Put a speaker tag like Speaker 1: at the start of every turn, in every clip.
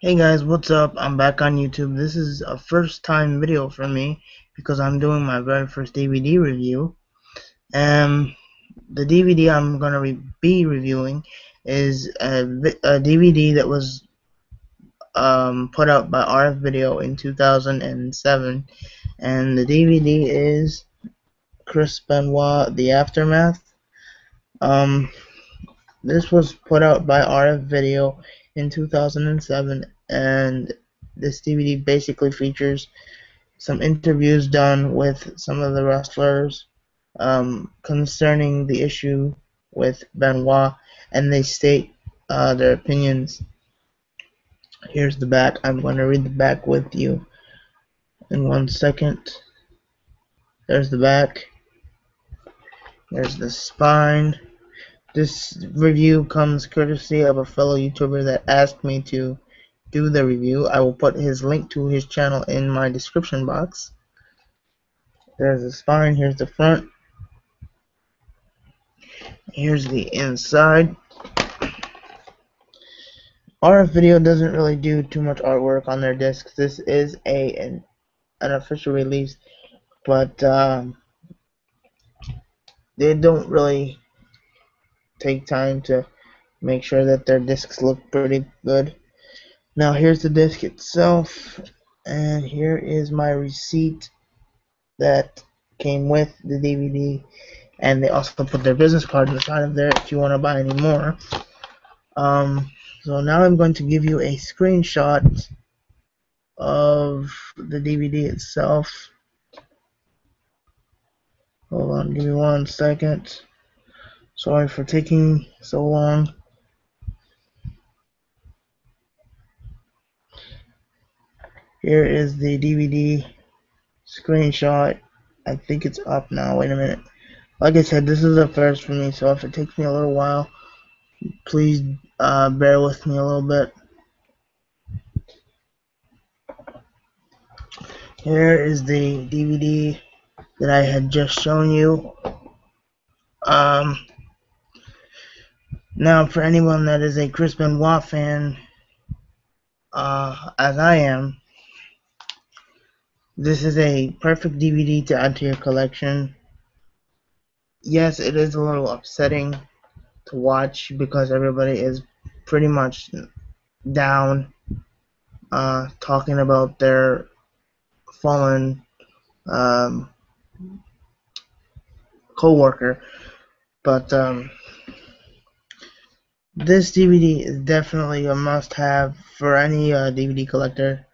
Speaker 1: Hey guys, what's up? I'm back on YouTube. This is a first time video for me because I'm doing my very first DVD review. And the DVD I'm going to be reviewing is a DVD that was put out by RF Video in 2007. And the DVD is Chris Benoit, The Aftermath. Um, this was put out by RF Video in 2007, and this DVD basically features some interviews done with some of the wrestlers concerning the issue with Benoit, and they state their opinions. Here's the back. I'm going to read the back with you in 1 second. There's the back. There's the spine. This review comes courtesy of a fellow YouTuber that asked me to do the review. I will put his link to his channel in my description box. There's the spine. Here's the front. Here's the inside. RF Video doesn't really do too much artwork on their discs. This is an official release, but they don't really take time to make sure that their discs look pretty good. Now here's the disc itself, and here is my receipt that came with the DVD, and they also put their business card inside of there if you want to buy any more. So now I'm going to give you a screenshot of the DVD itself. Hold on, give me 1 second. Sorry for taking so long. Here is the DVD screenshot. I think it's up now. Wait a minute. Like I said, this is a first for me, so if it takes me a little while, please bear with me a little bit. Here is the DVD that I had just shown you. Now, for anyone that is a Chris Benoit fan, as I am, this is a perfect DVD to add to your collection. Yes, it is a little upsetting to watch because everybody is pretty much down, talking about their fallen co-worker, but this DVD is definitely a must-have for any DVD collector.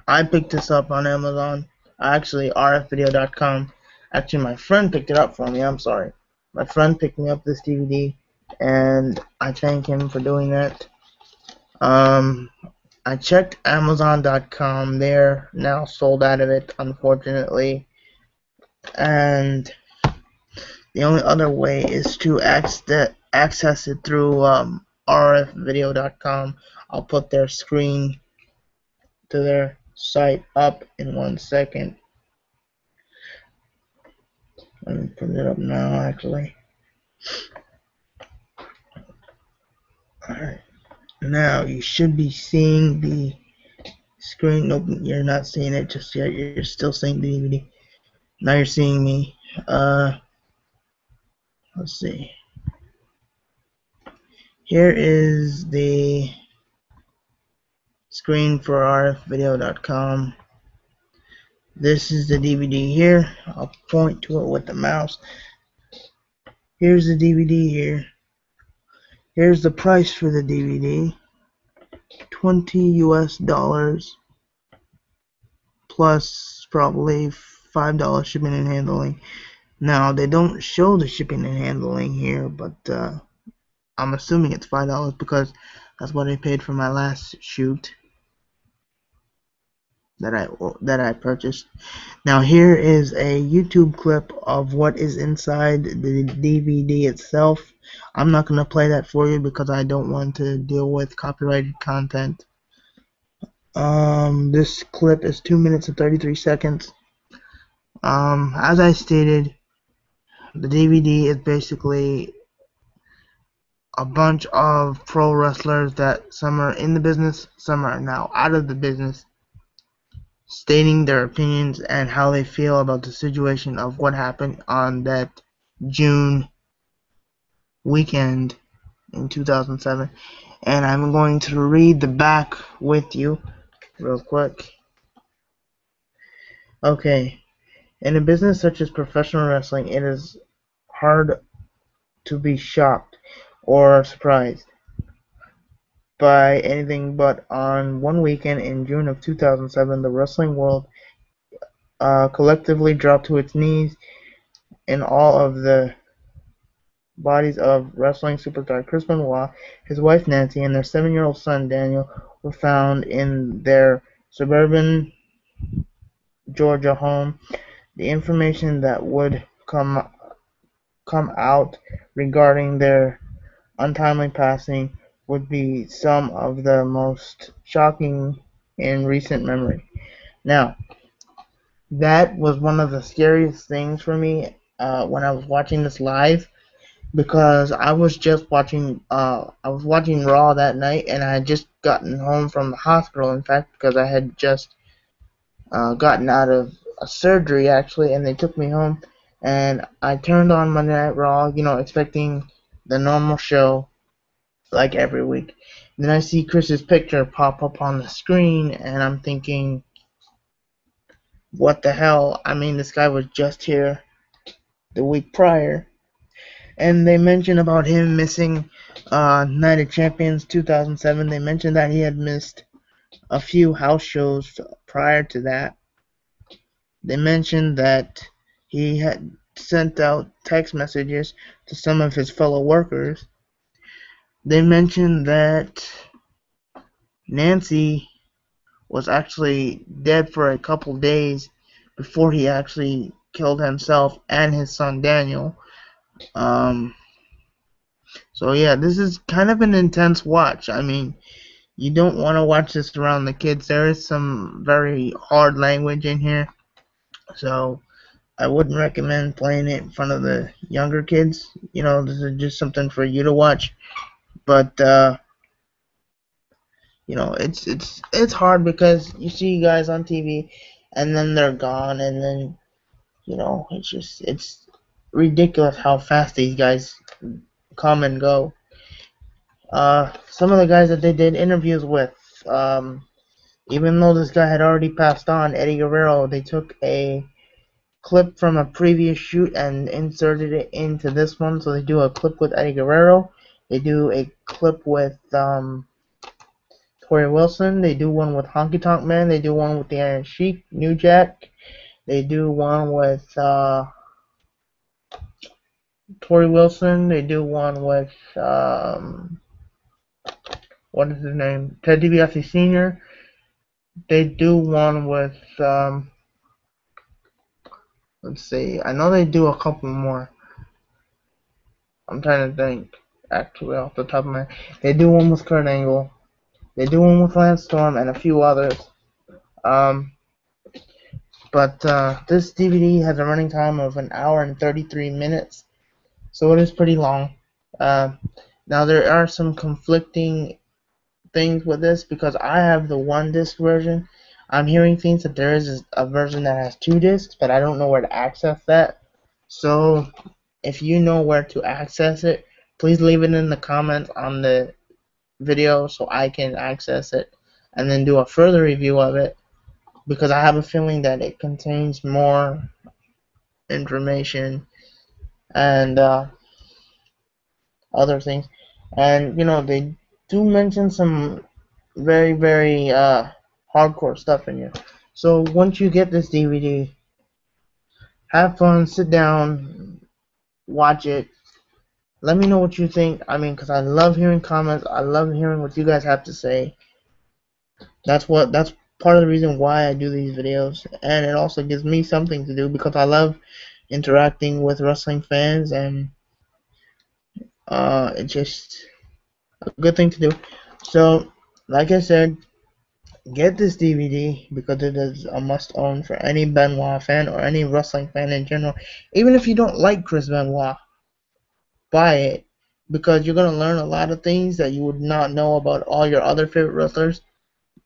Speaker 1: I picked this up on Amazon, actually rfvideo.com. Actually, my friend picked it up for me. I'm sorry. My friend picked me up this DVD, and I thank him for doing that. I checked Amazon.com. They're now sold out of it, unfortunately. And the only other way is to access it through rfvideo.com. I'll put their screen to their site up in 1 second. Let me put it up now, actually. Alright. Now you should be seeing the screen. Nope, you're not seeing it just yet. You're still seeing the DVD. Now you're seeing me. Let's see. Here is the screen for rfvideo.com. This is the DVD here. I'll point to it with the mouse. Here's the DVD here. Here's the price for the DVD. $20 US plus probably $5 shipping and handling. Now they don't show the shipping and handling here, but I'm assuming it's $5 because that's what I paid for my last shoot that I purchased. Now here is a YouTube clip of what is inside the DVD itself. I'm not going to play that for you because I don't want to deal with copyrighted content. This clip is 2 minutes and 33 seconds. As I stated, the DVD is basically a bunch of pro wrestlers that some are in the business, some are now out of the business, stating their opinions and how they feel about the situation of what happened on that June weekend in 2007. And I'm going to read the back with you real quick. Okay. In a business such as professional wrestling, it is hard to be shocked or surprised by anything, but on one weekend in June of 2007, the wrestling world collectively dropped to its knees in all of the bodies of wrestling superstar Chris Benoit, his wife Nancy, and their 7-year-old son Daniel were found in their suburban Georgia home. The information that would come out regarding their untimely passing would be some of the most shocking in recent memory. Now, that was one of the scariest things for me when I was watching this live, because I was just watching Raw that night, and I had just gotten home from the hospital, in fact, because I had just gotten out of a surgery actually, and they took me home, and I turned on Monday Night Raw, expecting the normal show like every week. Then I see Chris's picture pop up on the screen, and I'm thinking, what the hell? I mean, this guy was just here the week prior. And they mentioned about him missing Night of Champions 2007. They mentioned that he had missed a few house shows prior to that. They mentioned that he had sent out text messages to some of his fellow workers. They mentioned that Nancy was actually dead for a couple days before he actually killed himself and his son Daniel. So yeah, this is kind of an intense watch. I mean, you don't want to watch this around the kids. There is some very hard language in here, so I wouldn't recommend playing it in front of the younger kids. This is just something for you to watch. But it's hard because you see guys on TV, and then they're gone, and then it's ridiculous how fast these guys come and go. Some of the guys that they did interviews with, even though this guy had already passed on, Eddie Guerrero, they took a clip from a previous shoot and inserted it into this one. So they do a clip with Eddie Guerrero, they do a clip with Tori Wilson, they do one with Honky Tonk Man, they do one with the Iron Sheik, New Jack, they do one with Tori Wilson, they do one with what is his name? Ted DiBiase Sr. They do one with let's see. I know they do a couple more. I'm trying to think actually off the top of my head. They do one with Kurt Angle. They do one with Lance Storm and a few others. But this DVD has a running time of 1 hour and 33 minutes, so it is pretty long. Now there are some conflicting things with this because I have the 1-disc version. I'm hearing things that there is a version that has 2 discs, but I don't know where to access that. So if you know where to access it, please leave it in the comments on the video so I can access it and then do a further review of it, because I have a feeling that it contains more information and other things. And they do mention some very, very hardcore stuff in here. So once you get this DVD, have fun, sit down, watch it. Let me know what you think. I mean, because I love hearing comments. I love hearing what you guys have to say. That's part of the reason why I do these videos, and it also gives me something to do because I love interacting with wrestling fans, and it's just a good thing to do. So, like I said, get this DVD because it is a must-own for any Benoit fan or any wrestling fan in general. Even if you don't like Chris Benoit, buy it because you're gonna learn a lot of things that you would not know about all your other favorite wrestlers.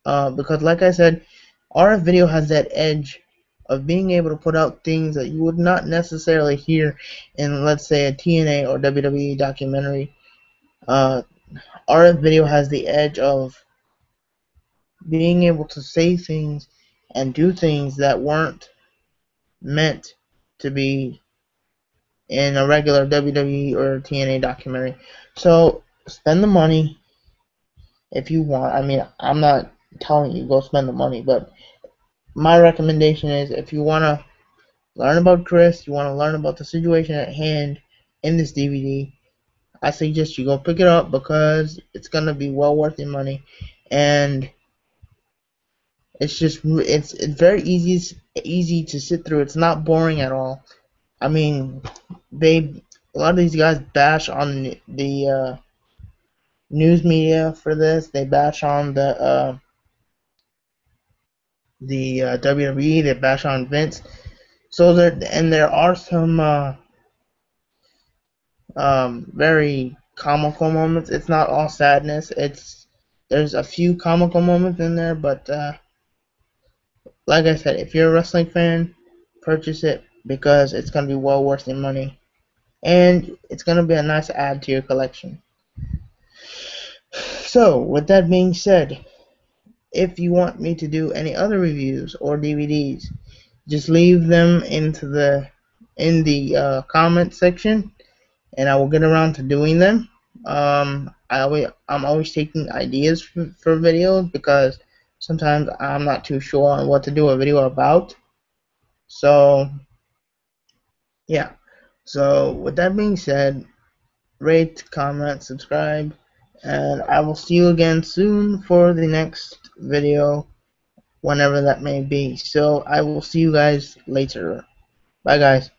Speaker 1: Because like I said, RF Video has that edge of being able to put out things that you would not necessarily hear in, let's say, a TNA or WWE documentary. Uh, RF Video has the edge of being able to say things and do things that weren't meant to be in a regular WWE or TNA documentary. So spend the money if you want. I mean, I'm not telling you go spend the money, but my recommendation is if you want to learn about Chris, you want to learn about the situation at hand in this DVD, I suggest you go pick it up because it's gonna be well worth your money, and it's very easy to sit through. It's not boring at all. I mean, a lot of these guys bash on the news media for this. They bash on the WWE. They bash on Vince. So there are some very comical moments. It's not all sadness. There's a few comical moments in there, but like I said, if you're a wrestling fan, purchase it because it's gonna be well worth your money, and it's gonna be a nice add to your collection. So, with that being said, if you want me to do any other reviews or DVDs, just leave them in the comment section, and I will get around to doing them. I'm always taking ideas for videos because sometimes I'm not too sure on what to do a video about. So yeah. So with that being said, rate, comment, subscribe, and I will see you again soon for the next video, whenever that may be. So I will see you guys later. Bye guys.